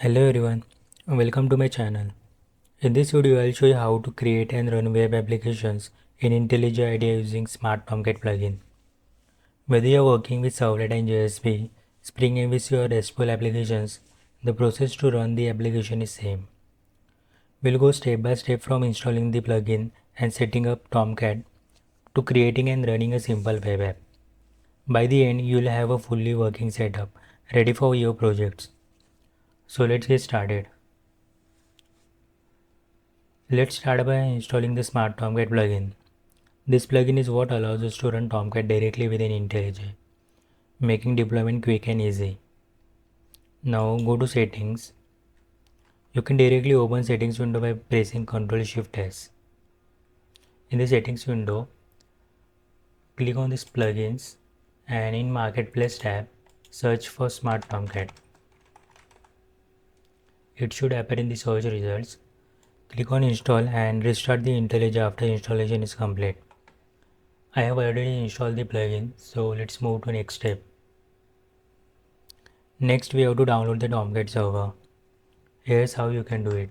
Hello everyone, welcome to my channel. In this video, I'll show you how to create and run web applications in IntelliJ IDEA using Smart Tomcat plugin. Whether you're working with Servlet and JSP, Spring MVC or RESTful applications, the process to run the application is same. We'll go step by step from installing the plugin and setting up Tomcat to creating and running a simple web app. By the end, you'll have a fully working setup ready for your projects. So let's get started. Let's start by installing the Smart Tomcat plugin. This plugin is what allows us to run Tomcat directly within IntelliJ, making deployment quick and easy. Now go to Settings. You can directly open Settings window by pressing Ctrl+Shift+S. In the Settings window, click on this Plugins and in Marketplace tab, search for Smart Tomcat. It should appear in the search results. Click on Install and restart the IntelliJ after installation is complete. I have already installed the plugin, so let's move to next step. Next, we have to download the Tomcat server. Here's how you can do it.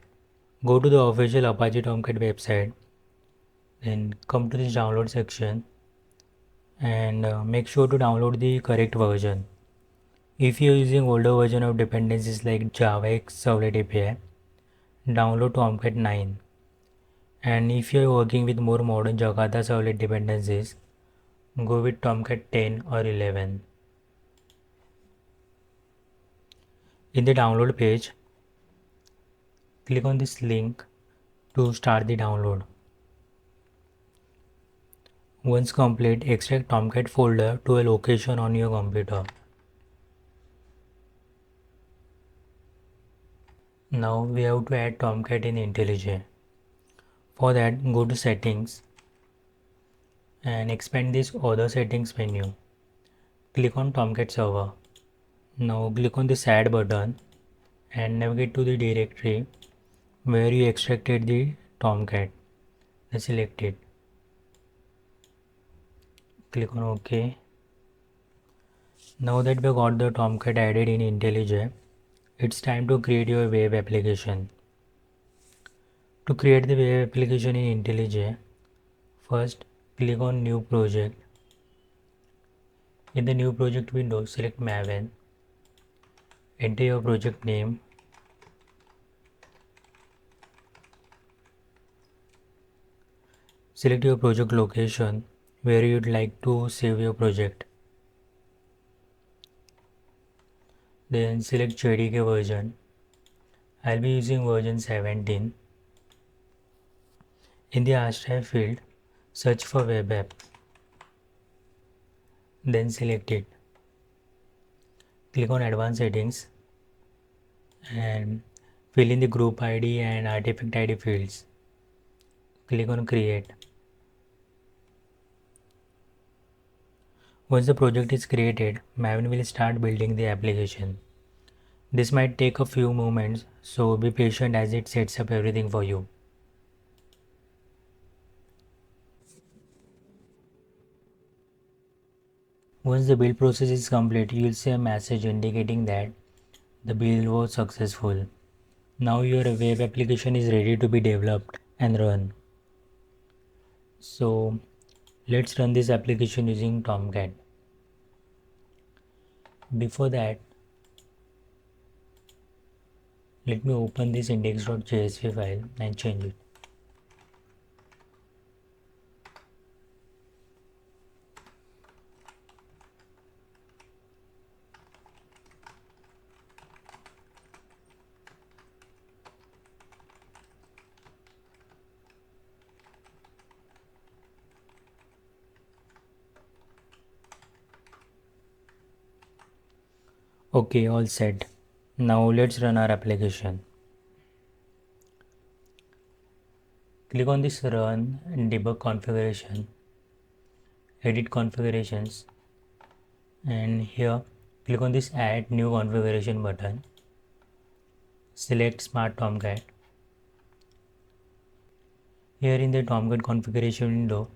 Go to the official Apache Tomcat website, then come to this download section and make sure to download the correct version. If you are using older version of dependencies like Java X Servlet API, download Tomcat 9. And if you are working with more modern Jakarta Servlet dependencies, go with Tomcat 10 or 11. In the download page, click on this link to start the download. Once complete, extract Tomcat folder to a location on your computer. Now we have to add Tomcat in IntelliJ. For that, go to Settings and expand this Other Settings menu. Click on Tomcat Server. Now click on this Add button and navigate to the directory where you extracted the Tomcat. Then select it. Click on OK. Now that we got the Tomcat added in IntelliJ, it's time to create your web application. To create the web application in IntelliJ, first click on New Project. In the New Project window, select Maven. Enter your project name. Select your project location where you'd like to save your project. Then select JDK version. I'll be using version 17. In the hashtag field, search for web app. Then select it. Click on Advanced Settings and fill in the group ID and artifact ID fields. Click on Create. Once the project is created, Maven will start building the application. This might take a few moments, so be patient as it sets up everything for you. Once the build process is complete, you will see a message indicating that the build was successful. Now your web application is ready to be developed and run. So let's run this application using Tomcat. Before that, let me open this index.jsp file and change it. Okay, all set. Now let's run our application. Click on this Run and Debug Configuration, Edit Configurations, and here click on this Add New Configuration button. Select Smart Tomcat. Here in the Tomcat configuration window,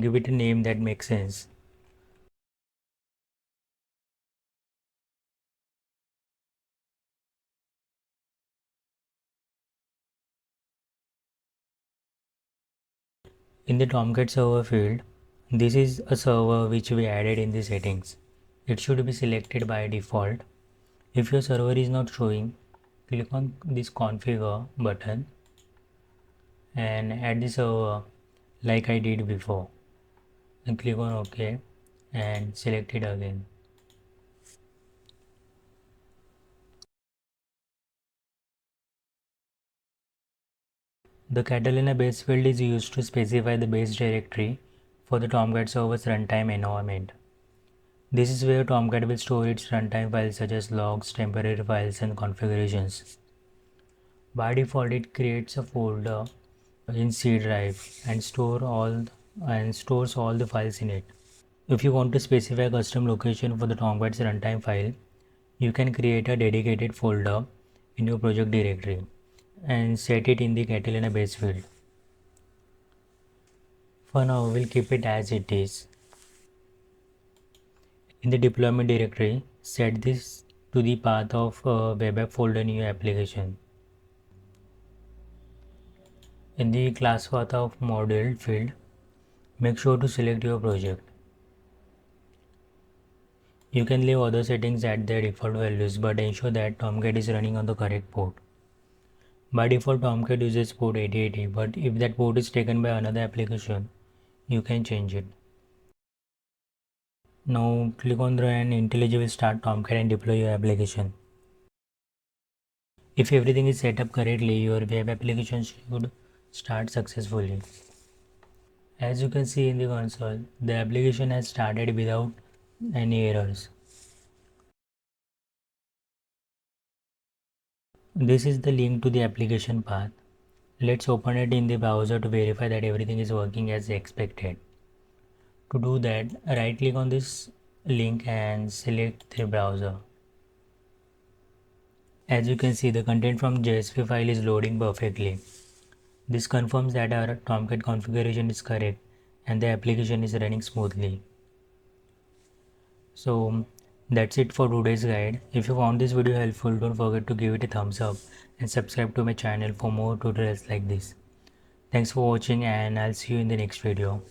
give it a name that makes sense. In the Tomcat server field, this is a server which we added in the settings. It should be selected by default. If your server is not showing, click on this configure button and add the server like I did before, and click on OK and select it again. The Catalina base field is used to specify the base directory for the Tomcat server's runtime environment. This is where Tomcat will store its runtime files such as logs, temporary files, and configurations. By default, it creates a folder in C drive and stores all the files in it. If you want to specify a custom location for the Tomcat's runtime file, you can create a dedicated folder in your project directory and set it in the Catalina base field. For now, we'll keep it as it is. In the deployment directory, set this to the path of web app folder new application. In the class path of module field, make sure to select your project. You can leave other settings at their default values, but ensure that Tomcat is running on the correct port. By default, Tomcat uses port 8080, but if that port is taken by another application, you can change it. Now click on Run and IntelliJ will start Tomcat and deploy your application. If everything is set up correctly, your web application should start successfully. As you can see in the console, the application has started without any errors. This is the link to the application path. Let's open it in the browser to verify that everything is working as expected. To do that, right click on this link and select the browser. As you can see, the content from JSP file is loading perfectly. This confirms that our Tomcat configuration is correct and the application is running smoothly. So that's it for today's guide. If you found this video helpful, don't forget to give it a thumbs up and subscribe to my channel for more tutorials like this. Thanks for watching and I'll see you in the next video.